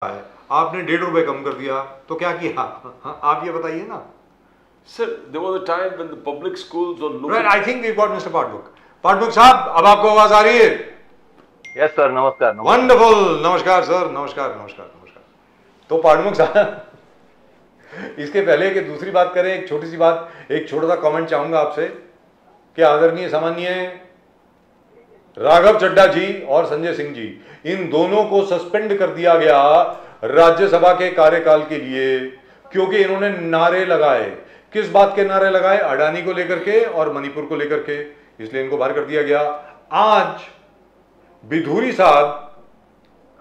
है, आपने ₹1.5 कम कर दिया तो क्या किया? आप ये बताइए ना। Sir, there was a time when the public schools were looking. Right, I think we've got Mr. पाठबुक। पाठबुक साहब, अब आपको आवाज आ रही है? यस सर, नमस्कार। वंडरफुल, नमस्कार सर, नमस्कार नमस्कार नमस्कार। तो पाठबुक साहब, इसके पहले कि दूसरी बात करें, एक छोटी सी बात, एक छोटा सा कमेंट चाहूंगा आपसे कि आदरणीय सामान्य राघव चड्ढा जी और संजय सिंह जी, इन दोनों को सस्पेंड कर दिया गया राज्यसभा के कार्यकाल के लिए, क्योंकि इन्होंने नारे लगाए। किस बात के नारे लगाए? अडानी को लेकर के और मणिपुर को लेकर के, इसलिए इनको बाहर कर दिया गया। आज बिधूरी साहब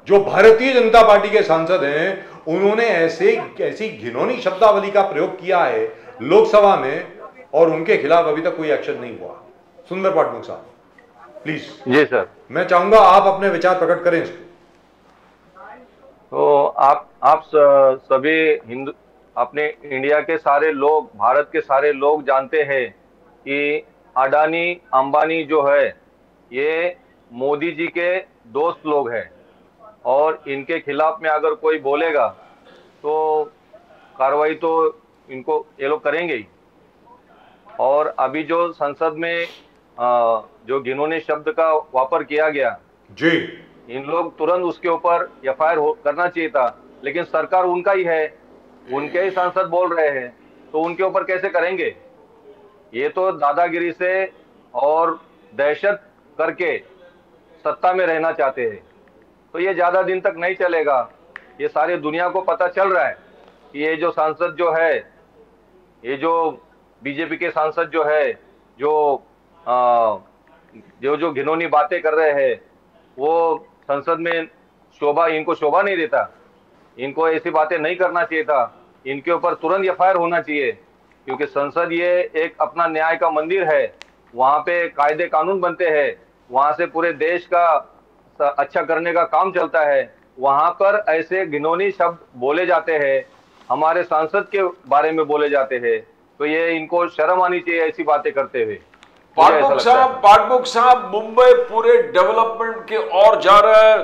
जो भारतीय जनता पार्टी के सांसद हैं, उन्होंने ऐसी घिनौनी शब्दावली का प्रयोग किया है लोकसभा में, और उनके खिलाफ अभी तक कोई एक्शन नहीं हुआ। सुंदर पाठबुक साहब, प्लीज। जी सर, मैं चाहूंगा आप अपने विचार प्रकट करें इस पे। तो आप सभी हिंदू, अपने इंडिया के सारे लोग, भारत के सारे लोग जानते हैं कि अडानी अंबानी जो है ये मोदी जी के दोस्त लोग हैं, और इनके खिलाफ में अगर कोई बोलेगा तो कार्रवाई तो इनको ये लोग करेंगे ही। और अभी जो संसद में जो घिनौने शब्द का वापर किया गया जी, इन लोग तुरंत उसके ऊपर एफआईआर करना चाहिए था, लेकिन सरकार उनका ही है, उनके ही सांसद बोल रहे हैं, तो उनके ऊपर कैसे करेंगे? ये तो दादागिरी से और दहशत करके सत्ता में रहना चाहते हैं, तो ये ज्यादा दिन तक नहीं चलेगा। ये सारी दुनिया को पता चल रहा है कि ये जो सांसद जो है, ये जो बीजेपी के सांसद जो है, जो जो घिनौनी बातें कर रहे हैं, वो संसद में इनको शोभा नहीं देता। इनको ऐसी बातें नहीं करना चाहिए था, इनके ऊपर तुरंत एफआईआर होना चाहिए, क्योंकि संसद ये एक अपना न्याय का मंदिर है, वहां पे कायदे कानून बनते हैं, वहां से पूरे देश का अच्छा करने का काम चलता है। वहां पर ऐसे घिनौनी शब्द बोले जाते हैं, हमारे सांसद के बारे में बोले जाते हैं, तो ये इनको शर्म आनी चाहिए ऐसी बातें करते हुए। पाठबुक साहब, मुंबई पूरे डेवलपमेंट के और जा रहा है।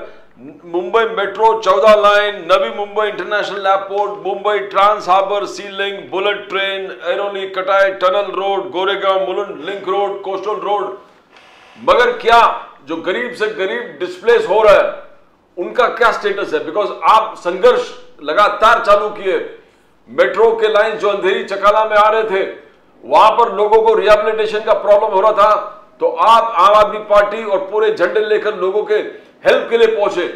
Mumbai Metro 14 line, Navi Mumbai International Airport, Mumbai trans harbour sea link, bullet train, Airoli Katai tunnel road, Goregaon Mulund link road, coastal road, मगर क्या जो गरीब से गरीब डिस्प्लेस हो रहा है उनका क्या स्टेटस है? बिकॉज आप संघर्ष लगातार चालू किए, मेट्रो के लाइन जो अंधेरी चकाला में आ रहे थे, वहां पर लोगों को रिहेबिलिटेशन का प्रॉब्लम हो रहा था, तो आप आम आदमी पार्टी और पूरे झंडे लेकर लोगों के हेल्प के लिए पहुंचे।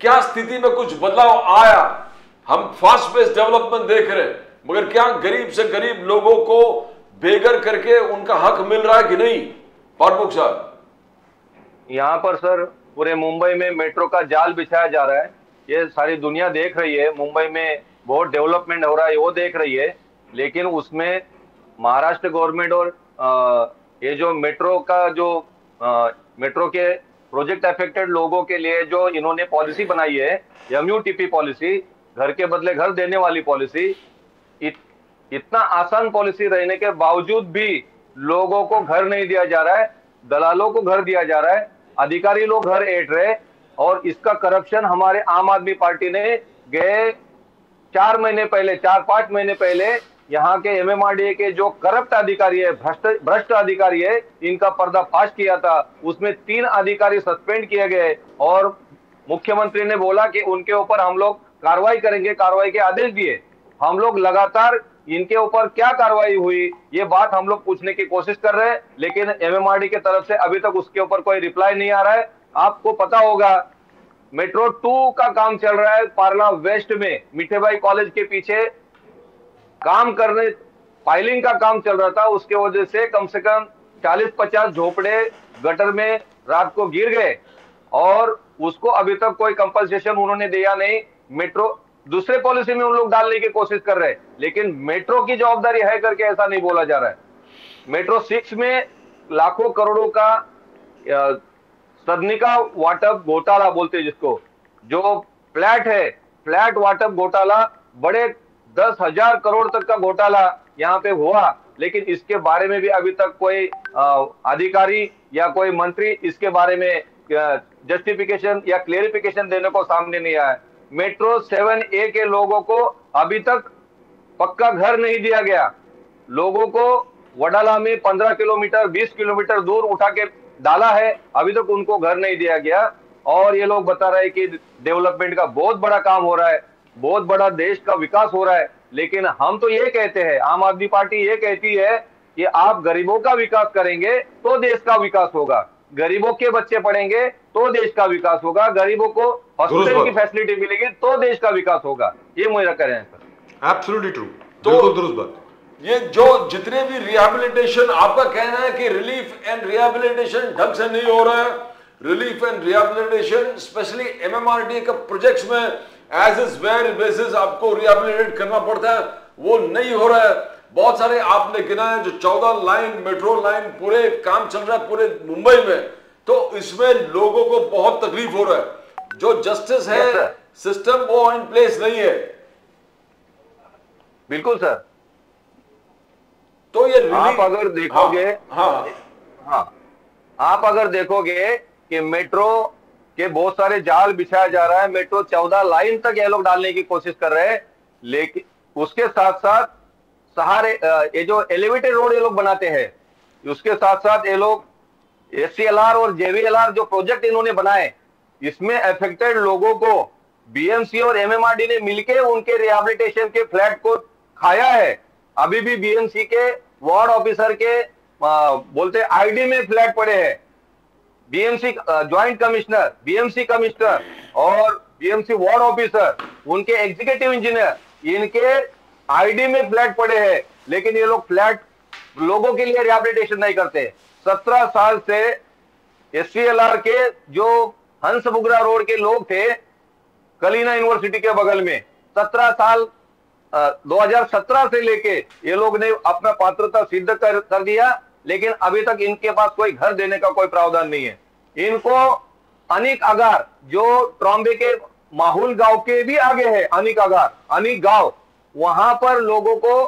क्या स्थिति में कुछ बदलाव आया? हम फास्ट पेस डेवलपमेंट देख रहे हैं, मगर क्या गरीब से गरीब लोगों को बेघर करके उनका हक मिल रहा है कि नहीं? पाठबुक साहब, यहाँ पर सर पूरे मुंबई में मेट्रो का जाल बिछाया जा रहा है, ये सारी दुनिया देख रही है। मुंबई में बहुत डेवलपमेंट हो रहा है, वो देख रही है, लेकिन उसमें महाराष्ट्र गवर्नमेंट और ये जो मेट्रो का जो मेट्रो के प्रोजेक्ट अफेक्टेड लोगों के लिए जो इन्होंने पॉलिसी बनाई है, एमयूटीपी पॉलिसी, घर के बदले घर देने वाली पॉलिसी, इतना आसान पॉलिसी रहने के बावजूद भी लोगों को घर नहीं दिया जा रहा है, दलालों को घर दिया जा रहा है, अधिकारी लोग घर ऐंठ रहे, और इसका करप्शन हमारे आम आदमी पार्टी ने गए 4-5 महीने पहले यहाँ के एमएमआरडीए के जो करप्ट अधिकारी है, भ्रष्ट अधिकारी है, इनका पर्दाफाश किया था। उसमें 3 अधिकारी सस्पेंड किए गए, और मुख्यमंत्री ने बोला कि उनके ऊपर हम लोग कार्रवाई करेंगे, कार्रवाई के आदेश दिए। हम लोग लगातार इनके ऊपर क्या कार्रवाई हुई ये बात हम लोग पूछने की कोशिश कर रहे हैं, लेकिन एमएमआरडी की तरफ से अभी तक उसके ऊपर कोई रिप्लाई नहीं आ रहा है। आपको पता होगा मेट्रो 2 का काम चल रहा है पार्ला वेस्ट में, मिठेबाई कॉलेज के पीछे काम करने, फाइलिंग का काम चल रहा था, उसके वजह से कम 40-50 झोपड़े गटर में रात को गिर गए, और उसको अभी तक कोई कंपनसेशन उन्होंने दिया नहीं। मेट्रो दूसरे पॉलिसी में उन लोग डालने की कोशिश कर रहे हैं, लेकिन मेट्रो की जवाबदारी है करके ऐसा नहीं बोला जा रहा है। मेट्रो 6 में लाखों करोड़ों का सदनिका वाटप घोटाला बोलते हैं जिसको, जो फ्लैट है, फ्लैट वाटप घोटाला, बड़े 10,000 करोड़ तक का घोटाला यहाँ पे हुआ, लेकिन इसके बारे में भी अभी तक कोई अधिकारी या कोई मंत्री इसके बारे में जस्टिफिकेशन या क्लेरिफिकेशन देने को सामने नहीं आया। मेट्रो 7A के लोगों को अभी तक पक्का घर नहीं दिया गया। लोगों को वडाला में 15 किलोमीटर 20 किलोमीटर दूर उठा के डाला है, अभी तक उनको घर नहीं दिया गया। और ये लोग बता रहे हैं कि डेवलपमेंट का बहुत बड़ा काम हो रहा है, बहुत बड़ा देश का विकास हो रहा है। लेकिन हम तो ये कहते हैं, आम आदमी पार्टी ये कहती है कि आप गरीबों का विकास करेंगे तो देश का विकास होगा, गरीबों के बच्चे पढ़ेंगे तो देश का विकास होगा, गरीबों को हॉस्पिटल की फैसिलिटी मिलेगी तो देश का विकास होगा। ये मेरा कह रहे हैं सर। एब्सोल्युटली ट्रू, तो बिल्कुल दुरुस्त बात। ये जो जितने भी रिहैबिलिटेशन, आपका कहना है कि रिलीफ एंड रिहैबिलिटेशन ढंग से नहीं हो रहा है। Relief and rehabilitation specially MMRDA का प्रोजेक्ट्स में एज इज वेयर बेसिस आपको रिहैबिलिटेट करना पड़ता है, वो नहीं हो रहा है। बहुत सारे आपने गिना है जो 14 लाइन मेट्रो लाइन पूरे काम चल रहा है पूरे मुंबई में, तो इसमें लोगों को बहुत तकलीफ हो रहा है। जो जस्टिस है सिस्टम वो इन प्लेस नहीं है। बिल्कुल सर। तो ये आप अगर देखोगे, हाँ, आप अगर देखोगे कि मेट्रो के बहुत सारे जाल बिछाया जा रहा है, मेट्रो 14 लाइन तक ये लोग डालने की कोशिश कर रहे हैं, लेकिन उसके साथ साथ सहारे ये जो एलिवेटेड रोड ये लोग बनाते हैं, उसके साथ साथ ये लोग एससीएलआर और जेवीएलआर जो प्रोजेक्ट इन्होंने बनाए, इसमें अफेक्टेड लोगों को बीएमसी और एमएमआरडी ने मिलकर उनके रिहैबिलिटेशन के फ्लैट को खाया है। अभी भी बीएमसी के वार्ड ऑफिसर के बोलते आईडी में फ्लैट पड़े हैं। BMC joint commissioner, BMC commissioner और बीएमसी वार्ड ऑफिसर, उनके एग्जीक्यूटिव इंजीनियर, इनके आईडी में फ्लैट पड़े हैं, लेकिन ये लोग फ्लैट लोगों के लिए रिहैबिलिटेशन नहीं करते। 17 साल से एससीएलआर के जो हंस बुगरा रोड के लोग थे कलीना यूनिवर्सिटी के बगल में, 17 साल 2017 से लेके ये लोग ने अपना पात्रता सिद्ध कर दिया, लेकिन अभी तक इनके पास कोई घर देने का कोई प्रावधान नहीं है। इनको अनिक अगार जो ट्रॉम्बे के माहौल गांव के भी आगे है, अनिक अगार, अनिक गांव, वहां पर लोगों को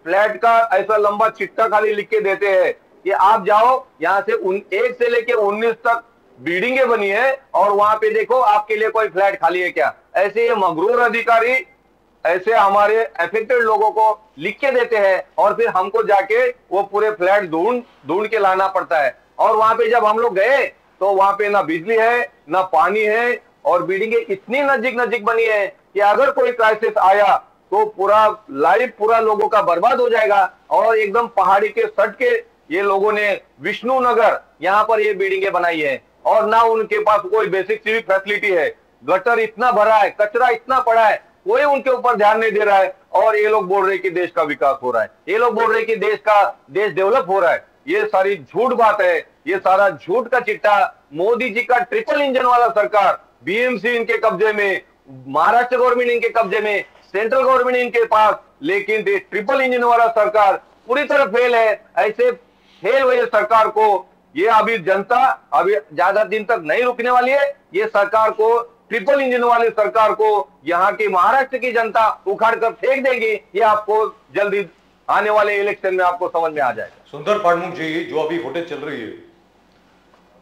फ्लैट का ऐसा लंबा चिट्ठा खाली लिख के देते हैं कि आप जाओ, यहां से 1 से लेके 19 तक बिल्डिंगें बनी है और वहां पे देखो आपके लिए कोई फ्लैट खाली है क्या। ऐसे ये मगरूर अधिकारी ऐसे हमारे अफेक्टेड लोगों को लिख के देते हैं और फिर हमको जाके वो पूरे फ्लैट ढूंढ के लाना पड़ता है। और वहां पे जब हम लोग गए तो वहां पे ना बिजली है ना पानी है और बिल्डिंगें इतनी नजदीक बनी है कि अगर कोई क्राइसिस आया तो पूरा लाइफ पूरा लोगों का बर्बाद हो जाएगा। और एकदम पहाड़ी के सट के ये लोगों ने विष्णु नगर यहाँ पर ये बिल्डिंगें बनाई है और ना उनके पास कोई बेसिक सिविक फैसिलिटी है। गटर इतना भरा है, कचरा इतना पड़ा है, कोई उनके ऊपर ध्यान नहीं दे रहा है। और ये लोग बोल रहे कि देश का विकास हो रहा है, ये लोग बोल रहे कि देश डेवलप हो रहा है। ये सारी झूठ बात है, ये सारा झूठ का चिट्ठा। मोदी जी का ट्रिपल इंजन वाला सरकार, बीएमसी इनके कब्जे में, महाराष्ट्र गवर्नमेंट इनके कब्जे में, सेंट्रल गवर्नमेंट इनके पास, लेकिन ट्रिपल इंजन वाला सरकार पूरी तरह फेल है। ऐसे फेल हुए सरकार को ये अभी जनता अभी ज्यादा दिन तक नहीं रुकने वाली है। ये सरकार को, ट्रिपल इंजन वाली सरकार को यहाँ की महाराष्ट्र की जनता उखाड़ कर फेंक देगी। ये आपको जल्दी आने वाले इलेक्शन में आपको समझ में आ जाएगा। सुंदर पाठमुख जी, जो अभी फुटेज चल रही है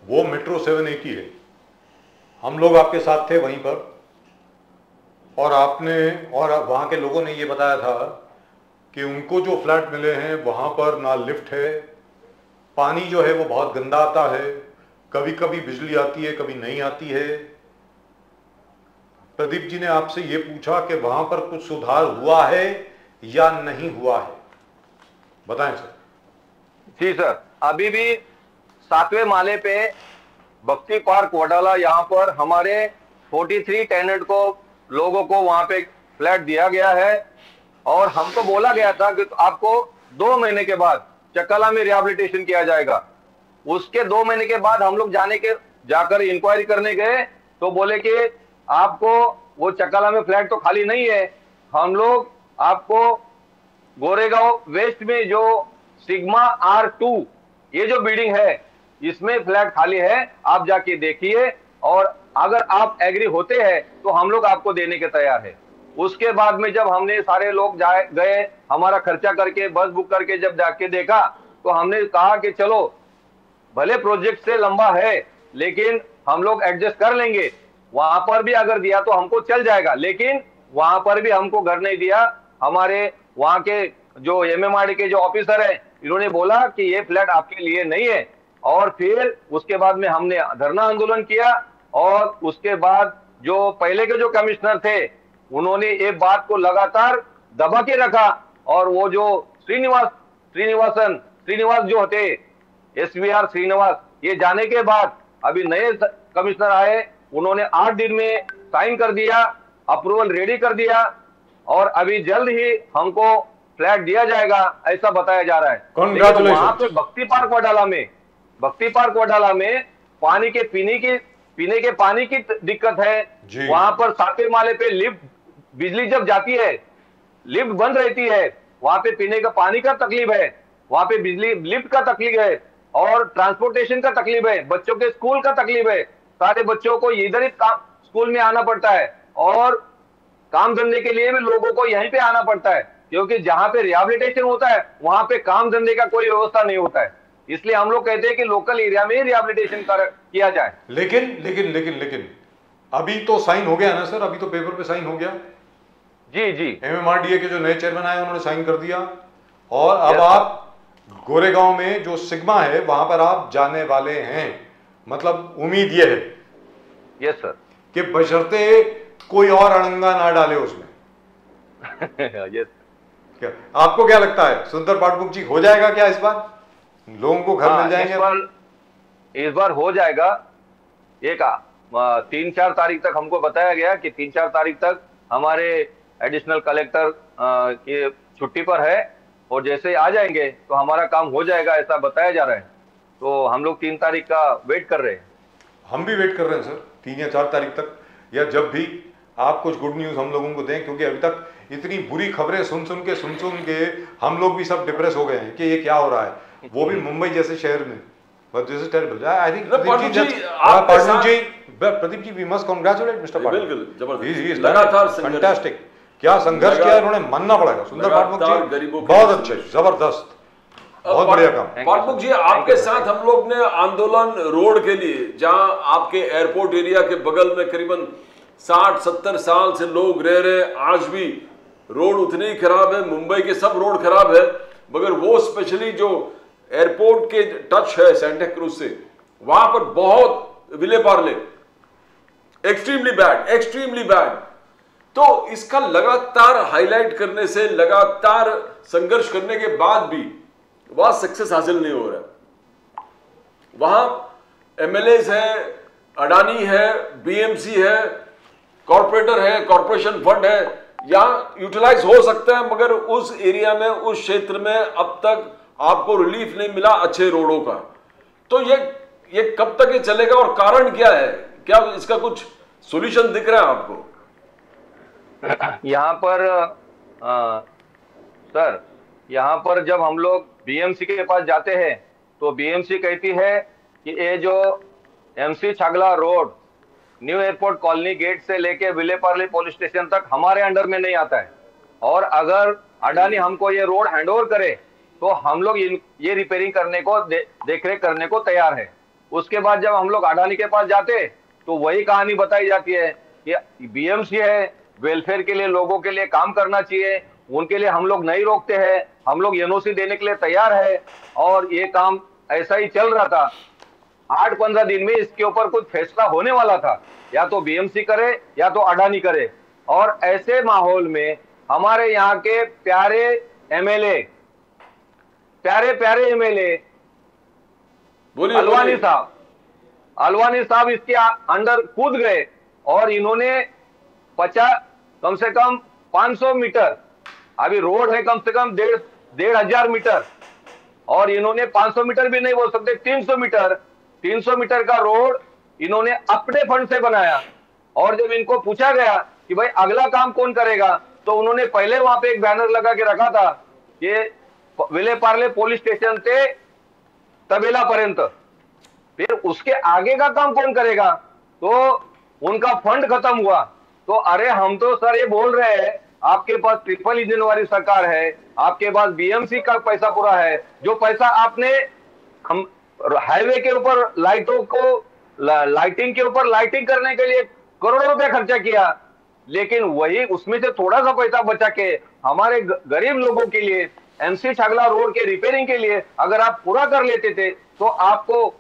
वो मेट्रो 7A की है। हम लोग आपके साथ थे वहीं पर और आपने और वहां के लोगों ने ये बताया था कि उनको जो फ्लैट मिले हैं वहां पर ना लिफ्ट है, पानी जो है वो बहुत गंदा आता है, कभी कभी बिजली आती है कभी नहीं आती है। प्रदीप जी ने आपसे ये पूछा कि वहां पर कुछ सुधार हुआ है या नहीं हुआ है, बताएं सर। जी सर, अभी भी 7वें माले पे भक्ति पार्क वडाला यहाँ पर हमारे 43 टेनेंट को लोगों को वहां पे फ्लैट दिया गया है और हमको बोला गया था कि आपको 2 महीने के बाद चकला में रिहैबिलिटेशन किया जाएगा। उसके 2 महीने के बाद हम लोग जाकर इंक्वायरी करने गए तो बोले कि आपको वो चकला में फ्लैट तो खाली नहीं है, हम लोग आपको गोरेगांव वेस्ट में जो सिग्मा R2 ये जो बिल्डिंग है इसमें फ्लैट खाली है, आप जाके देखिए और अगर आप एग्री होते हैं तो हम लोग आपको देने के तैयार है। उसके बाद में जब हमने सारे लोग गए, हमारा खर्चा करके बस बुक करके जब जाके देखा तो हमने कहा कि चलो भले प्रोजेक्ट से लंबा है लेकिन हम लोग एडजस्ट कर लेंगे। वहां पर भी अगर दिया तो हमको चल जाएगा, लेकिन वहां पर भी हमको घर नहीं दिया। हमारे वहां के जो एमएमआरडी के जो ऑफिसर है, इन्होंने बोला कि ये फ्लैट आपके लिए नहीं है। और फिर उसके बाद में हमने धरना आंदोलन किया, और उसके बाद जो पहले के जो कमिश्नर थे उन्होंने ये बात को लगातार दबा के रखा। और वो जो श्रीनिवास जो होते, SVR श्रीनिवास, ये जाने के बाद अभी नए कमिश्नर आए, उन्होंने 8 दिन में साइन कर दिया, अप्रूवल रेडी कर दिया, और अभी जल्द ही हमको फ्लैट दिया जाएगा ऐसा बताया जा रहा है। Congratulations। वहां पे भक्ति पार्क वडाला में पानी के पीने के पानी की दिक्कत है। वहां पर 7वें माले पे लिफ्ट, बिजली जब जाती है लिफ्ट बंद रहती है, वहां पे पीने का पानी का तकलीफ है, वहां पे बिजली लिफ्ट का तकलीफ है, और ट्रांसपोर्टेशन का तकलीफ है, बच्चों के स्कूल का तकलीफ है। सारे बच्चों को इधर ही स्कूल में आना पड़ता है, और काम धंधे के लिए भी लोगों को यहीं पे आना पड़ता है, क्योंकि जहां पे रिहैबिलिटेशन होता है वहां पे काम धंधे का कोई व्यवस्था नहीं होता है। इसलिए हम लोग कहते हैं कि लोकल एरिया में ही रिहैबिलिटेशन किया जाए। लेकिन अभी तो साइन हो गया ना सर, अभी तो पेपर पे साइन हो गया। जी MMRDA के जो नए चेयरमैन आए उन्होंने साइन कर दिया, और अब आप गोरेगांव में जो सिग्मा है वहां पर आप जाने वाले हैं। मतलब उम्मीद यह है यस सर कि बशर्ते कोई और अड़ंगा ना डाले उसमें। यस। क्या आपको क्या लगता है सुंदर पाठमुख जी, हो जाएगा क्या इस बार? लोगों को घर मिल जाएंगे? इस बार हो जाएगा। 3-4 तारीख तक हमको बताया गया कि 3-4 तारीख तक हमारे एडिशनल कलेक्टर की छुट्टी पर है, और जैसे आ जाएंगे तो हमारा काम हो जाएगा ऐसा बताया जा रहा है। तो हम लोग 3 तारीख का वेट कर रहे हैं। हम भी वेट कर रहे हैं सर 3 या 4 तारीख तक, या जब भी आप कुछ गुड न्यूज़ हम लोगों को दें, क्योंकि अभी तक इतनी बुरी खबरें सुन सुन के हम लोग भी सब डिप्रेस हो गए हैं कि ये क्या हो रहा है, वो भी मुंबई जैसे शहर में। I think Pradeep ji, we must congratulate Mister Pathak. बिल्कुल जबरदस्त, लगातार फैंटास्टिक, क्या संघर्ष किया उन्होंने, मानना पड़ेगा सुंदर पाठक जी, बहुत अच्छे, जबरदस्त, बहुत बढ़िया काम। पाठक जी, आपके साथ हम लोग ने आंदोलन रोड के लिए, जहां आपके एयरपोर्ट एरिया के बगल में करीबन 60-70 साल से लोग रह रहे, आज भी रोड उतनी ही खराब है, मुंबई के सब रोड खराब है, मगर वो स्पेशली जो एयरपोर्ट के टच है सेंटा क्रूज से, वहां पर बहुत विले पार्ले, एक्सट्रीमली बैड। तो इसका लगातार हाईलाइट करने से, लगातार संघर्ष करने के बाद भी वहां सक्सेस हासिल नहीं हो रहा। वहां MLAs है, अडानी है, BMC है, कॉर्पोरेटर है, कॉर्पोरेशन फंड है, यहां यूटिलाइज हो सकता है, मगर उस एरिया में, उस क्षेत्र में अब तक आपको रिलीफ नहीं मिला अच्छे रोडों का। तो ये कब तक ये चलेगा, और कारण क्या है? क्या इसका कुछ सॉल्यूशन दिख रहा है आपको? यहाँ पर सर, यहाँ पर जब हम लोग BMC के पास जाते हैं तो BMC कहती है कि ये जो MC Chagla road new airport colony gate से लेके विलेपार्ले पुलिस स्टेशन तक हमारे अंडर में नहीं आता है, और अगर अडानी हमको ये रोड हैंडओवर करे तो हम लोग ये रिपेयरिंग करने को, देखरेख करने को तैयार है। उसके बाद जब हम लोग अडानी के पास जाते तो वही कहानी बताई जाती है कि BMC है, वेलफेयर के लिए, लोगों के लिए काम करना चाहिए, उनके लिए हम लोग नहीं रोकते हैं, हम लोग NOC देने के लिए तैयार है, और ये काम ऐसा ही चल रहा था। 8-15 दिन में इसके ऊपर कुछ फैसला होने वाला था, या तो BMC करे या तो अडानी करे। और ऐसे माहौल में हमारे यहाँ के प्यारे MLA अलवानी साहब इसके अंदर कूद गए, और इन्होंने कम से कम 500 मीटर, अभी रोड है कम से कम 1,500 मीटर, और इन्होंने 500 मीटर भी नहीं बोल सकते, 300 मीटर का रोड इन्होंने अपने फंड से बनाया। और जब इनको पूछा गया कि भाई अगला काम कौन करेगा, तो उन्होंने पहले वहां पे एक बैनर लगा के रखा था कि विलेपार्ले पुलिस स्टेशन से तबेला पर्यंत, फिर उसके आगे का काम कौन करेगा, तो उनका फंड खत्म हुआ। तो अरे हम तो सर ये बोल रहे हैं, आपके पास ट्रिपल इंजन वाली सरकार है, आपके पास BMC का पैसा पूरा है, जो पैसा आपने हम हाईवे के ऊपर लाइटिंग के ऊपर लाइटिंग करने के लिए करोड़ों रुपया खर्चा किया, लेकिन वही उसमें से थोड़ा सा पैसा बचा के हमारे गरीब लोगों के लिए MC छागला रोड के रिपेयरिंग के लिए अगर आप पूरा कर लेते थे तो आपको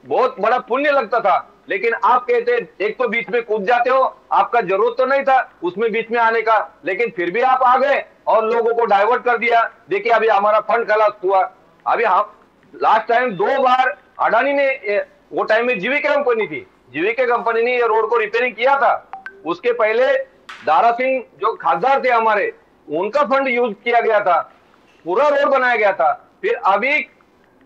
बहुत बड़ा पुण्य लगता था। लेकिन आप कहते एक तो बीच में कूद जाते हो, आपका जरूरत तो नहीं था उसमें बीच में आने का, लेकिन फिर भी आप आ गए और लोगों को डाइवर्ट कर दिया। देखिए अभी हमारा फंड खलास हुआ, अभी हम लास्ट टाइम 2 बार अडानी ने, वो टाइम में जीवीके कंपनी थी, जीवीके कंपनी ने ये रोड को रिपेयरिंग किया था। उसके पहले दारा सिंह जो खासदार थे हमारे, उनका फंड यूज किया गया था, पूरा रोड बनाया गया था। फिर अभी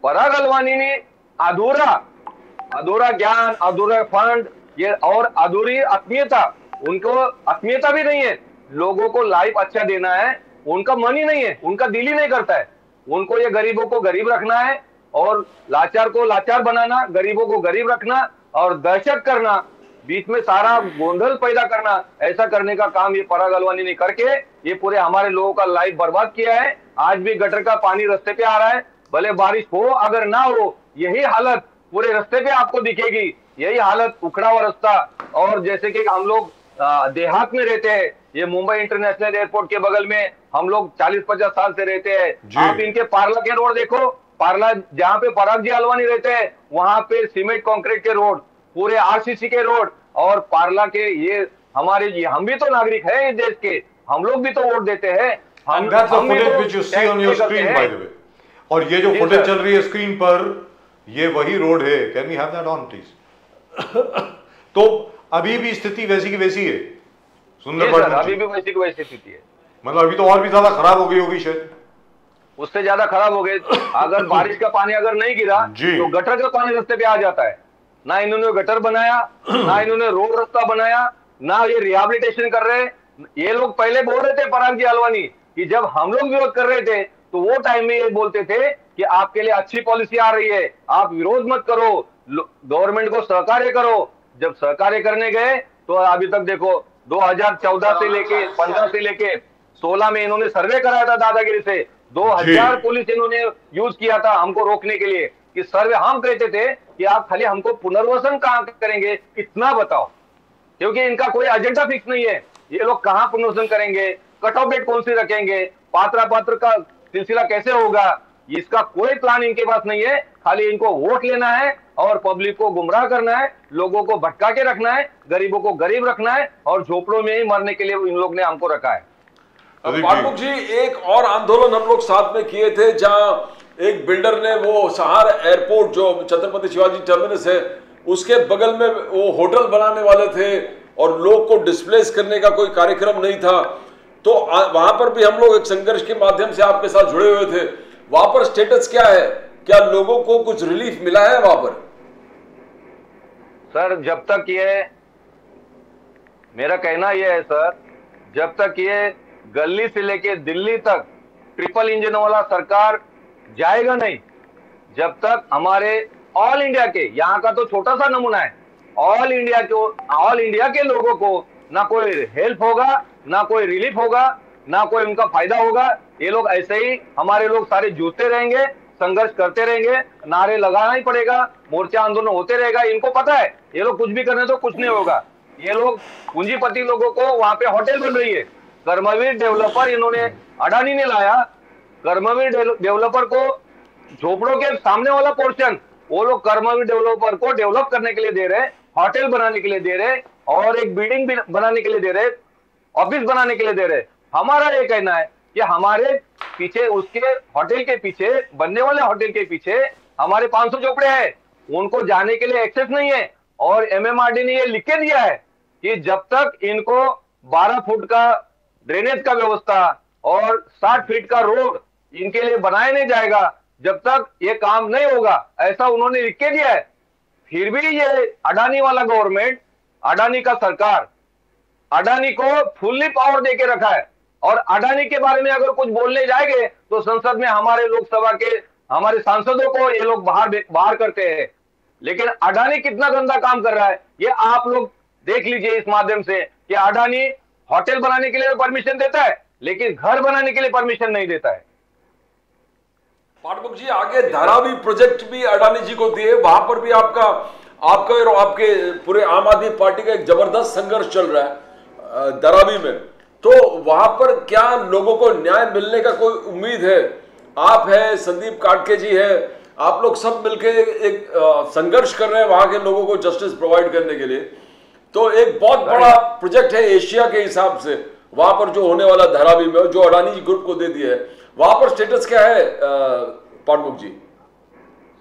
पराग अलवानी ने अधूरा ज्ञान, अधूरा फंड, ये और अधूरी आत्मीयता, उनको आत्मीयता भी नहीं है, लोगों को लाइफ अच्छा देना है, उनका मन ही नहीं है, उनका दिल ही नहीं करता है। उनको ये गरीबों को गरीब रखना है और लाचार को लाचार बनाना, गरीबों को गरीब रखना और दहशत करना, बीच में सारा गोंधल पैदा करना, ऐसा करने का काम ये पराग अलवानी ने करके ये पूरे हमारे लोगों का लाइफ बर्बाद किया है। आज भी गटर का पानी रास्ते पे आ रहा है, भले बारिश हो अगर ना हो, यही हालत पूरे रास्ते पे आपको दिखेगी, यही हालत, उखड़ा हुआ रास्ता। और जैसे कि हम लोग देहात में रहते हैं, ये मुंबई इंटरनेशनल एयरपोर्ट के बगल में हम लोग 40-50 साल से रहते हैं। आप इनके पार्ला के रोड देखो, पार्ला जहाँ पे पराग जी अलवानी रहते हैं वहां पे सीमेंट कंक्रीट के रोड, पूरे RCC के रोड, और पार्ला के ये हमारे, हम भी तो नागरिक है इस देश के, हम लोग भी तो वोट देते हैं। And that's the footage which you see on your screen, by the way. और ये जो फुटेज चल रही है स्क्रीन पर, ये वही रोड है। Can we have that on please? तो अभी भी स्थिति वैसी की वैसी है सुंदरबन, अभी भी वैसी की वैसी स्थिति है। मतलब अभी तो और भी ज्यादा खराब हो गई होगी शायद, उससे ज्यादा खराब हो गए। अगर बारिश का पानी अगर नहीं गिरा तो गटर का पानी रास्ते पे आ जाता है। ना इन्होंने गटर बनाया, ना इन्होंने रोड रास्ता बनाया, ना ये रिहेबिलिटेशन कर रहे। ये लोग पहले बोल रहे थे पराग जी अलवानी कि जब हम लोग विरोध कर रहे थे तो वो टाइम में ये बोलते थे कि आपके लिए अच्छी पॉलिसी आ रही है, आप विरोध मत करो, गवर्नमेंट को सहकार्य करो। जब सहकार्य करने गए तो अभी तक देखो 2014 से लेके 15 से लेके 16 में इन्होंने सर्वे कराया था दादागिरी से, 2000 पुलिस इन्होंने यूज किया था हमको रोकने के लिए कि सर्वे। हम कहते थे कि आप खाली हमको पुनर्वसन कहां करेंगे इतना बताओ, क्योंकि इनका कोई एजेंडा फिक्स नहीं है। ये लोग कहां पुनर्वसन करेंगे, कट ऑफ डेट कौन सी रखेंगे, पात्र का सिलसिला कैसे होगा, इसका कोई प्लान इनके पास नहीं है। खाली इनको वोट लेना है और पब्लिक को गुमराह करना है, लोगों को भटका के रखना है, गरीबों को गरीब रखना है और झोपड़ों में ही मरने के लिए इन लोग ने हमको रखा है। पाठमुख जी, एक और आंदोलन हम लोग साथ में किए थे जहां एक बिल्डर ने वो सहार एयरपोर्ट जो छत्रपति शिवाजी टर्मिनस है उसके बगल में वो होटल बनाने वाले थे और लोग को डिस्प्लेस करने का कोई कार्यक्रम नहीं था। तो वहां पर भी हम लोग एक संघर्ष के माध्यम से आपके साथ जुड़े हुए थे। वहां पर स्टेटस क्या है, क्या लोगों को कुछ रिलीफ मिला है वहां पर? सर जब तक ये, मेरा कहना यह है सर, जब तक ये गली से लेके दिल्ली तक ट्रिपल इंजन वाला सरकार जाएगा नहीं, जब तक हमारे ऑल इंडिया के, यहाँ का तो छोटा सा नमूना है, ऑल इंडिया के लोगों को ना कोई हेल्प होगा, ना कोई रिलीफ होगा, ना कोई उनका फायदा होगा। ये लोग ऐसे ही, हमारे लोग सारे जूझते रहेंगे, संघर्ष करते रहेंगे, नारे लगाना ही पड़ेगा, मोर्चा आंदोलन होते रहेगा। इनको पता है ये लोग कुछ भी करने तो कुछ नहीं होगा। ये लोग पूंजीपति लोगों को, वहां पे होटल बन रही है, कर्मवीर डेवलपर इन्होंने, अडानी ने लाया, कर्मवीर डेवलपर को झोपड़ों के सामने वाला पोर्शन वो लोग कर्मवीर डेवलपर को डेवलप करने के लिए दे रहे, होटल बनाने के लिए दे रहे और एक बिल्डिंग बनाने के लिए दे रहे, ऑफिस बनाने के लिए दे रहे। हमारा ये कहना है कि हमारे पीछे, उसके होटल के पीछे, बनने वाले होटल के पीछे हमारे 500 झोपड़े हैं, उनको जाने के लिए एक्सेस नहीं है। और MMRD ने ये लिख के दिया है कि जब तक इनको 12 फुट का ड्रेनेज का व्यवस्था और 60 फीट का रोड इनके लिए बनाया नहीं जाएगा, जब तक ये काम नहीं होगा, ऐसा उन्होंने लिख के दिया है। फिर भी ये अडानी वाला गवर्नमेंट, अडानी का सरकार, अडानी को फुल्ली पावर देके रखा है और अडानी के बारे में अगर कुछ बोलने जाएंगे तो संसद में हमारे लोकसभा के हमारे सांसदों को ये लोग बाहर करते हैं। लेकिन अडानी कितना गंदा काम कर रहा है ये आप लोग देख लीजिए इस माध्यम से कि अडानी होटल बनाने के लिए परमिशन देता है लेकिन घर बनाने के लिए परमिशन नहीं देता है। पाठमुख जी, आगे धारावी प्रोजेक्ट भी अडानी जी को दिए, वहां पर भी आपका आपका और आपके पूरे आम आदमी पार्टी का एक जबरदस्त संघर्ष चल रहा है धारावी में, तो वहां पर क्या लोगों को न्याय मिलने का कोई उम्मीद है? आप है, संदीप काटके जी है, आप लोग सब मिलके एक संघर्ष कर रहे हैं वहां के लोगों को जस्टिस प्रोवाइड करने के लिए। तो एक बहुत बड़ा प्रोजेक्ट है एशिया के हिसाब से वहां पर जो होने वाला धारावी में, जो अडानी जी ग्रुप को दे दिया है, वहां पर स्टेटस क्या है पाठमुख जी?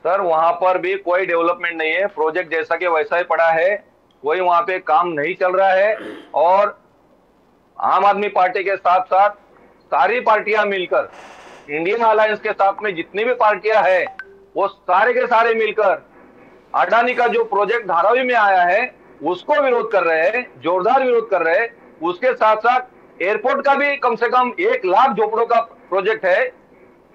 सर वहां पर भी कोई डेवलपमेंट नहीं है, प्रोजेक्ट जैसा कि वैसा ही पड़ा है, कोई वहां पे काम नहीं चल रहा है। और आम आदमी पार्टी के साथ साथ सारी पार्टियां मिलकर, इंडियन अलायंस के साथ में जितनी भी पार्टियां हैं, वो सारे के सारे मिलकर अडानी का जो प्रोजेक्ट धारावी में आया है उसको विरोध कर रहे हैं, जोरदार विरोध कर रहे हैं। उसके साथ साथ एयरपोर्ट का भी कम से कम 1 लाख झोपड़ों का प्रोजेक्ट है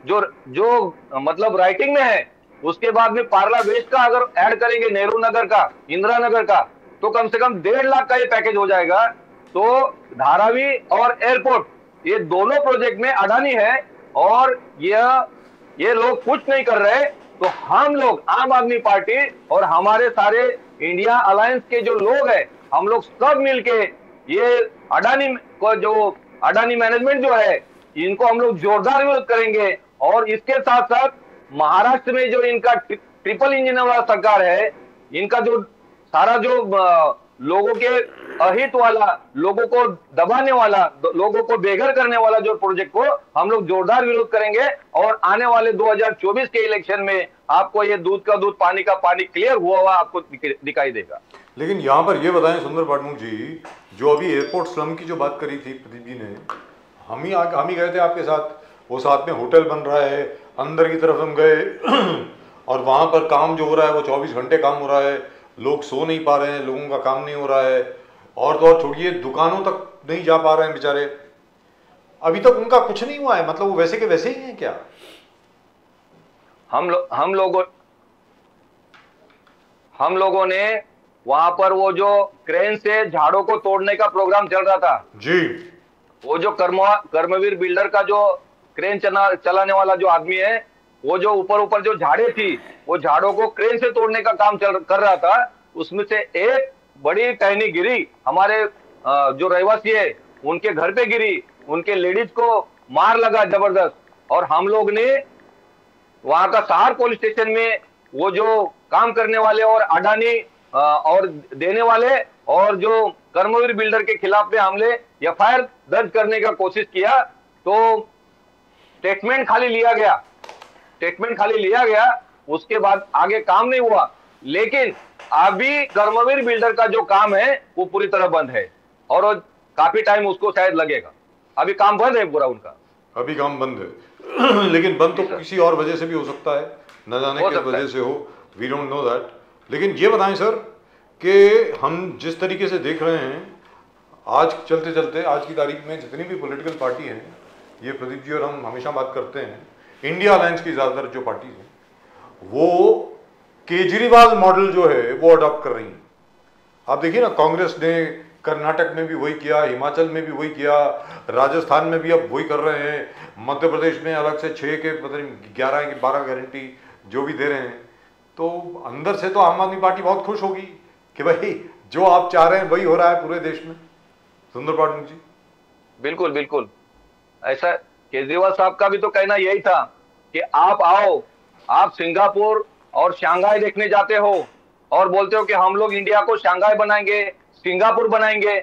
जो मतलब राइटिंग में है। उसके बाद में पार्ला वेस्ट का अगर ऐड करेंगे, नेहरू नगर का, इंदिरा नगर का, तो कम से कम 1.5 लाख का ये पैकेज हो जाएगा। तो धारावी और एयरपोर्ट ये दोनों प्रोजेक्ट में अडानी है और ये लोग कुछ नहीं कर रहे। तो हम लोग आम आदमी पार्टी और हमारे सारे इंडिया अलायंस के जो लोग हैं, हम लोग सब मिलके ये अडानी को, जो अडानी मैनेजमेंट जो है, इनको हम लोग जोरदार विरोध करेंगे। और इसके साथ साथ महाराष्ट्र में जो इनका ट्रिपल इंजन वाला सरकार है, इनका जो सारा जो लोगों के अहित वाला, लोगों को दबाने वाला, लोगों को बेघर करने वाला जो प्रोजेक्ट को हम लोग जोरदार विरोध करेंगे। और आने वाले 2024 के इलेक्शन में आपको ये दूध का दूध पानी का पानी क्लियर हुआ आपको दिखाई देगा। लेकिन यहाँ पर ये बताएं सुंदर पाठमुख जी, जो अभी एयरपोर्ट स्लम की जो बात करी थी प्रदीप जी ने, हम ही गए थे आपके साथ, वो साथ में होटल बन रहा है, अंदर की तरफ हम गए और वहां पर काम जो हो रहा है वो 24 घंटे काम हो रहा है, लोग सो नहीं पा रहे हैं, लोगों का काम नहीं हो रहा है, और तो और छोड़िए दुकानों तक नहीं जा पा रहे हैं बेचारे। अभी तक उनका कुछ नहीं हुआ है, मतलब वो वैसे के वैसे ही हैं क्या? हम लोगों ने वहां पर वो जो क्रेन से झाड़ों को तोड़ने का प्रोग्राम चल रहा था जी, वो जो कर्मवीर बिल्डर का जो क्रेन चलाने वाला जो आदमी है, वो जो ऊपर जो झाड़े थी, वो झाड़ों को क्रेन से तोड़ने का काम कर रहा था। उसमें से एक बड़ी टहनी गिरी, हमारे जो रहवासी है उनके घर पे गिरी, उनके लेडीज को मार लगा जबरदस्त। और हम लोग ने वहां का सहार पुलिस स्टेशन में वो जो काम करने वाले और अडानी और देने वाले और जो कर्मवीर बिल्डर के खिलाफ में हमने एफआईआर दर्ज करने का कोशिश किया। तो स्टेटमेंट खाली लिया गया, उसके बाद आगे काम नहीं हुआ। लेकिन अभी कर्मवीर बिल्डर का जो काम है वो पूरी तरह बंद है और काफी टाइम उसको शायद लगेगा। अभी काम बंद है पूरा उनका, अभी काम बंद है लेकिन बंद तो किसी और वजह से भी हो सकता है, न जाने किस वजह से हो, वी डोंट नो दैट। लेकिन ये बताएं सर कि हम जिस तरीके से देख रहे हैं आज चलते चलते आज की तारीख में जितनी भी पॉलिटिकल पार्टी हैं, ये प्रदीप जी और हम हमेशा बात करते हैं, इंडिया अलायंस की ज़्यादातर जो पार्टी हैं वो केजरीवाल मॉडल जो है वो अडॉप्ट कर रही हैं। आप देखिए ना, कांग्रेस ने कर्नाटक में भी वही किया, हिमाचल में भी वही किया, राजस्थान में भी अब वही कर रहे हैं, मध्य प्रदेश में अलग से 6 के पता नहीं 11 की 12 गारंटी जो भी दे रहे हैं। तो अंदर से तो आम आदमी पार्टी बहुत खुश होगी कि भाई जो आप चाह रहे हैं वही हो रहा है पूरे देश में। सुंदर पाठक जी, बिल्कुल बिल्कुल ऐसा केजरीवाल साहब का भी तो कहना यही था कि आप आओ, आप सिंगापुर और शंघाई देखने जाते हो और बोलते हो कि हम लोग इंडिया को शंघाई बनाएंगे, सिंगापुर बनाएंगे।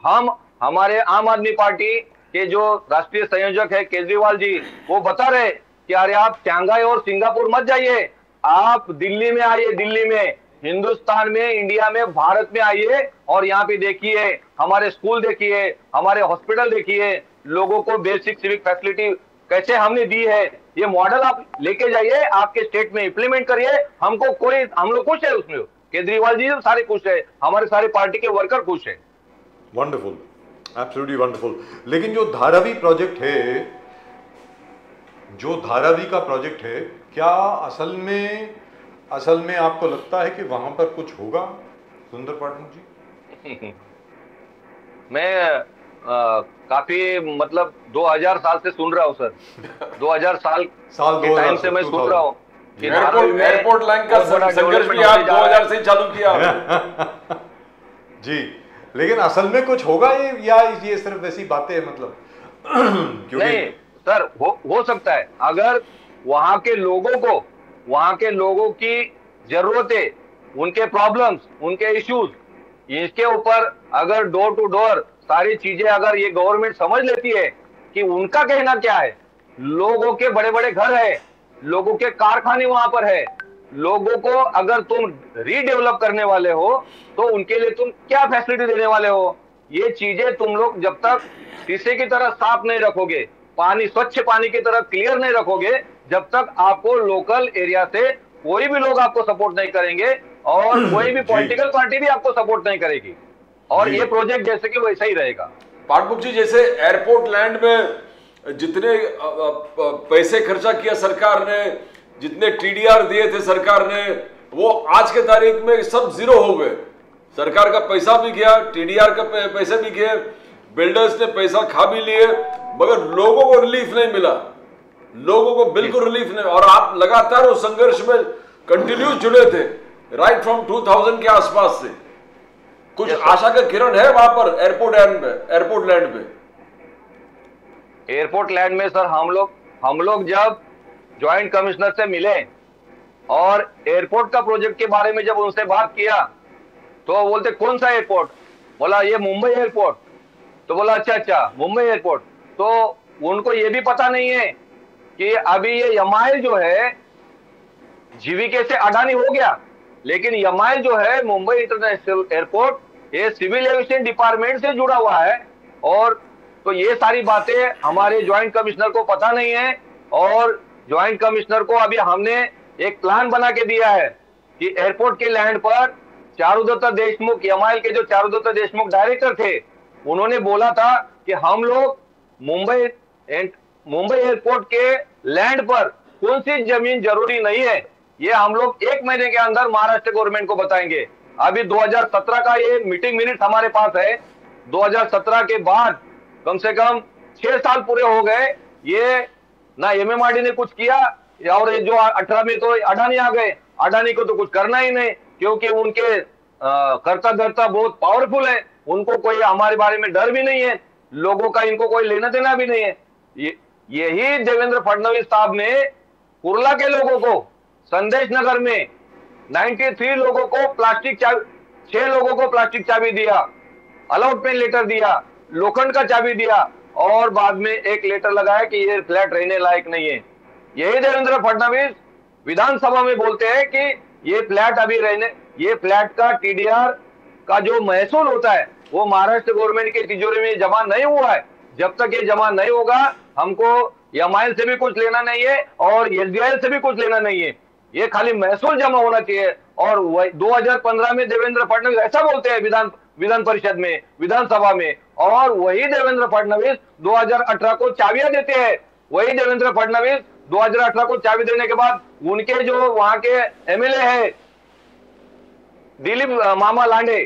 हमारे आम आदमी पार्टी के जो राष्ट्रीय संयोजक है केजरीवाल जी, वो बता रहे कि अरे आप शंघाई और सिंगापुर मत जाइए, आप दिल्ली में आइए, दिल्ली में, हिंदुस्तान में, इंडिया में, भारत में आइए और यहाँ पे देखिए, हमारे स्कूल देखिए, हमारे हॉस्पिटल देखिए, लोगों को बेसिक सिविक फैसिलिटी कैसे हमने दी है, ये मॉडल आप लेके जाइए, आपके स्टेट में इंप्लीमेंट करिए। हम लोग खुश है उसमें, केजरीवाल जी सारे खुश है, हमारे सारे पार्टी के वर्कर खुश है। Wonderful, absolutely wonderful. लेकिन जो धारावी प्रोजेक्ट है, जो धारावी का प्रोजेक्ट है, क्या असल में आपको लगता है कि वहां पर कुछ होगा सुंदर पाठक जी? मैं काफी मतलब 2000 साल से सुन रहा हूँ सर, 2000 साल के टाइम से मैं सुन रहा हूँ। कि धारावी में एयरपोर्ट लाइन का बहुत बड़ा संघर्ष भी डेवलपमेंट आप होने जा रहा है। 2000 से ही चालू किया आपने। जी, लेकिन असल में कुछ होगा ये, या ये सिर्फ ऐसी बातें हैं मतलब? नहीं सर, हो सकता है अगर वहां के लोगों की जरूरतें, उनके प्रॉब्लम्स, उनके इश्यूज, इसके ऊपर अगर डोर टू डोर सारी चीजें अगर ये गवर्नमेंट समझ लेती है कि उनका कहना क्या है, लोगों के बड़े बड़े घर है, लोगों के कारखाने वहां पर है, लोगों को अगर तुम रीडेवलप करने वाले हो तो उनके लिए तुम क्या फैसिलिटी देने वाले हो, ये चीजें तुम लोग जब तक शीशे की तरह साफ नहीं रखोगे, पानी स्वच्छ पानी की तरह क्लियर नहीं रखोगे, जब तक आपको लोकल एरिया से कोई भी लोग आपको सपोर्ट नहीं करेंगे और कोई भी पॉलिटिकल पार्टी भी आपको सपोर्ट नहीं करेगी, और ये प्रोजेक्ट जैसे कि वैसा ही रहेगा। पाठमुख जी, जैसे एयरपोर्ट लैंड में जितने पैसे खर्चा किया सरकार ने, जितने टीडीआर दिए थे सरकार ने, वो आज के तारीख में सब जीरो हो गए। सरकार का पैसा भी गया, टीडीआर का पैसे भी गए, बिल्डर्स ने पैसा खा भी लिए, मगर लोगों को रिलीफ नहीं मिला, लोगों को बिल्कुल रिलीफ नहीं। और आप लगातार उस संघर्ष में कंटिन्यूस जुड़े थे राइट फ्रॉम 2000 के आसपास से। कुछ आशा का किरण है वहां पर एयरपोर्ट लैंड पे? एयरपोर्ट लैंड में सर हम लोग जब ज्वाइंट कमिश्नर से मिले और एयरपोर्ट का प्रोजेक्ट के बारे में जब उनसे बात किया तो बोलते कौन सा एयरपोर्ट? बोला ये मुंबई एयरपोर्ट। तो बोला अच्छा मुंबई एयरपोर्ट। तो उनको ये भी पता नहीं है कि अभी ये यमाइल जो है जीवीके से अडानी हो गया, लेकिन यमाइल जो है मुंबई इंटरनेशनल एयरपोर्ट, ये सिविल एविएशन डिपार्टमेंट से जुड़ा हुआ है। और तो ये सारी बातें हमारे ज्वाइंट कमिश्नर को पता नहीं है, और ज्वाइंट कमिश्नर को अभी हमने एक प्लान बना के दिया है कि एयरपोर्ट के लैंड पर चारुदत्त देशमुख, यमाइल के जो चारुदत्त देशमुख डायरेक्टर थे, उन्होंने बोला था कि हम लोग मुंबई एयरपोर्ट के लैंड पर कौन सी जमीन जरूरी नहीं है, ये हम लोग 1 महीने के अंदर महाराष्ट्र गवर्नमेंट को बताएंगे। अभी 2017 का ये मीटिंग मिनट हमारे पास है। 2017 के बाद कम से कम 6 साल पूरे हो गए, ये ना एमएमआरडी ने कुछ किया, और ये जो 18 में तो अडानी आ गए। अडानी को तो कुछ करना ही नहीं, क्योंकि उनके कर्ता धर्ता बहुत पावरफुल है, उनको कोई हमारे बारे में डर भी नहीं है, लोगों का इनको कोई लेना देना भी नहीं है। यही देवेंद्र फडणवीस साहब ने कुर्ला के लोगों को, संदेश नगर में 93 लोगों को प्लास्टिक चाबी, 6 लोगों को प्लास्टिक चाबी दिया, अलॉटमेंट लेटर दिया, लोखंड का चाबी दिया, और बाद में एक लेटर लगाया कि ये फ्लैट रहने लायक नहीं है। यही देवेंद्र फडणवीस विधानसभा में बोलते हैं कि ये फ्लैट अभी रहने, ये फ्लैट का टीडीआर का जो महसूल होता है वो महाराष्ट्र गवर्नमेंट की तिजोरी में जमा नहीं हुआ है। जब तक ये जमा नहीं होगा, हमको एमआईएल से भी कुछ लेना नहीं है और एसबीआई से भी कुछ लेना नहीं है, ये खाली महसूल जमा होना चाहिए। और 2015 में देवेंद्र फडणवीस ऐसा बोलते हैं विधान परिषद में, विधानसभा में, और वही देवेंद्र फडणवीस 2018 को चाबियां देते हैं। वही देवेंद्र फडणवीस 2018 को चाबी देने के बाद उनके जो वहां के एमएलए है दिलीप मामा लांडे,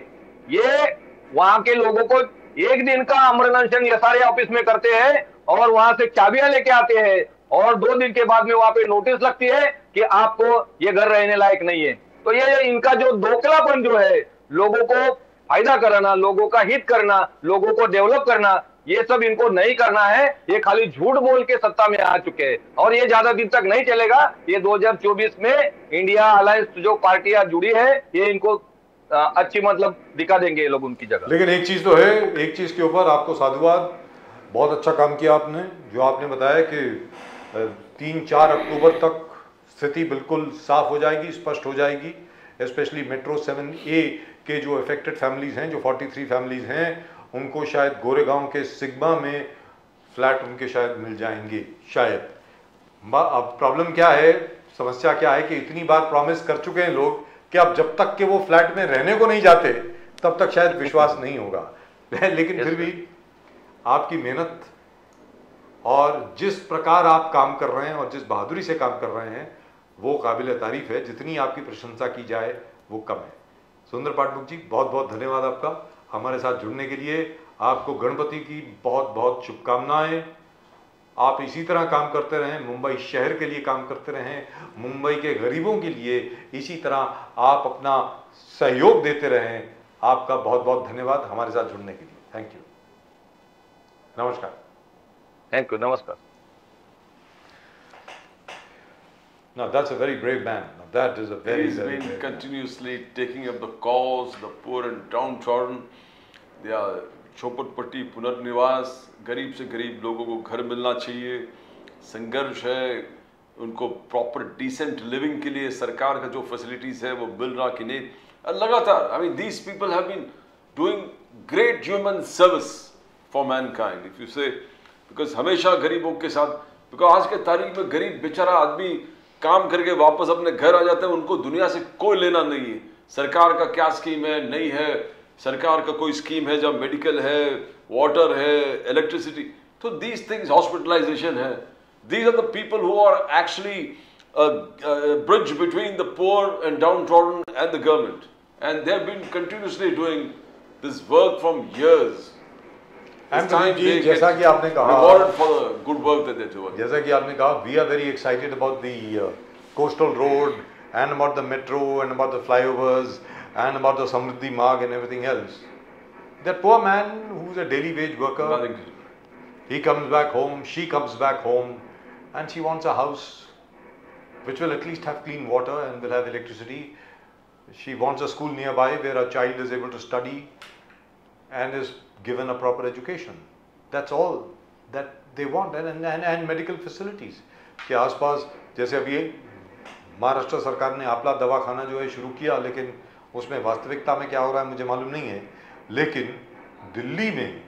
ये वहां के लोगों को एक दिन का अमरण अनशन एसआरए ऑफिस में करते हैं और वहां से चाबियां लेके आते हैं, और 2 दिन के बाद में वहां पे नोटिस लगती है कि आपको ये घर रहने लायक नहीं है। तो ये इनका जो दोखलापन जो है, लोगों को फायदा कराना, लोगों का हित करना, लोगों को डेवलप करना, ये सब इनको नहीं करना है। ये खाली झूठ बोल के सत्ता में आ चुके हैं और ये ज्यादा दिन तक नहीं चलेगा। ये 2024 में इंडिया अलायंस जो पार्टियां जुड़ी है, ये इनको अच्छी मतलब दिखा देंगे ये लोग उनकी जगह। लेकिन एक चीज तो है, एक चीज के ऊपर आपको साधुवाद, बहुत अच्छा काम किया आपने, जो आपने बताया कि 3-4 अक्टूबर तक स्थिति बिल्कुल साफ हो जाएगी, स्पष्ट हो जाएगी। स्पेशली मेट्रो 7A के जो अफेक्टेड फैमिलीज हैं, जो 43 फैमिलीज हैं, उनको शायद गोरेगांव के सिग्मा में फ्लैट उनके शायद मिल जाएंगे शायद। अब प्रॉब्लम क्या है, समस्या क्या है कि इतनी बार प्रॉमिस कर चुके हैं लोग कि अब जब तक कि वो फ्लैट में रहने को नहीं जाते तब तक शायद विश्वास नहीं होगा। लेकिन फिर भी आपकी मेहनत और जिस प्रकार आप काम कर रहे हैं और जिस बहादुरी से काम कर रहे हैं वो काबिल तारीफ है। जितनी आपकी प्रशंसा की जाए वो कम है। सुंदर पाठमुख जी, बहुत बहुत धन्यवाद आपका हमारे साथ जुड़ने के लिए। आपको गणपति की बहुत बहुत शुभकामनाएं। आप इसी तरह काम करते रहें, मुंबई शहर के लिए काम करते रहें, मुंबई के गरीबों के लिए इसी तरह आप अपना सहयोग देते रहें। आपका बहुत बहुत धन्यवाद हमारे साथ जुड़ने के लिए। Thank you. नमस्कार। थैंक यू, नमस्कार। Now that's a very brave man. Now that is a very, He's very been brave man. continuously taking up the cause, the poor and downtrodden, their झोपड़पट्टी पुनर्निवास, गरीब से गरीब लोगों को घर मिलना चाहिए, संघर्ष है, उनको प्रॉपर डिसेंट लिविंग के लिए सरकार का जो फैसिलिटीज है वो मिल रहा कि नहीं, लगातार। I mean these people have been doing great human service for mankind, if you say, because हमेशा गरीबों के साथ, बिकॉज आज के तारीख में गरीब बेचारा आदमी काम करके वापस अपने घर आ जाते हैं, उनको दुनिया से कोई लेना नहीं है, सरकार का क्या स्कीम है नहीं है, सरकार का कोई स्कीम है जब मेडिकल है, वाटर है, इलेक्ट्रिसिटी, तो दीज थिंग्स, हॉस्पिटलाइजेशन है, these are the people who are actually bridge between the poor and downtrodden and the government, and they have been continuously doing this work from years. जैसा कि आपने कहा, good work that they do, जैसा कि आपने कहा, we are very excited about the coastal road and about the metro and about the flyovers and about the Samriddhi Marg and everything else. That poor man who's a daily wage worker, nothing to do. He comes back home, she comes back home, and she wants a house which will at least have clean water and will have electricity. She wants a school nearby where her child is able to study and is given a proper education. That's all that they want, and medical facilities. के आसपास, जैसे अभी महाराष्ट्र सरकार ने आपला दवाखाना जो है शुरू किया, लेकिन उसमें वास्तविकता में क्या हो रहा है मुझे मालूम नहीं है, लेकिन दिल्ली में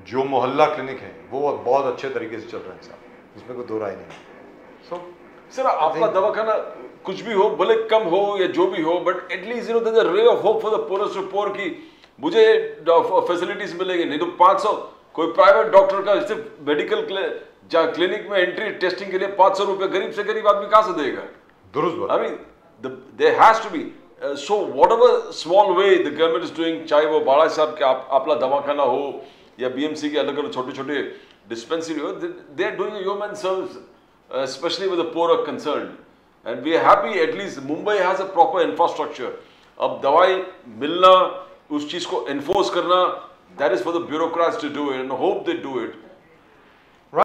जो मोहल्ला क्लिनिक है वो बहुत अच्छे तरीके से चल रहे हैं साहब, इसमें कोई दो राय नहीं। सर आपका दवाखाना कुछ भी हो, भले कम हो या जो भी हो, but at least you know there is a ray of hope for the poorest of poor की मुझे फैसिलिटीज मिलेंगे, नहीं तो 500 कोई प्राइवेट डॉक्टर का सिर्फ मेडिकल क्लिनिक में एंट्री टेस्टिंग के लिए 500 रुपए गरीब से गरीब आदमी कहां से देगा? I mean, there has to be. So whatever small way the government is doing, चाहे वो बाड़ा साहब के आपला दवाखाना हो या BMC के अलग अलग छोटे छोटे dispensary हो, they are doing a human service, especially with the poor are concerned. And we are happy at least Mumbai has a proper infrastructure. अब दवाई मिलना, उस चीज को enforce करना, that is for the bureaucrats to do it, and hope they do it.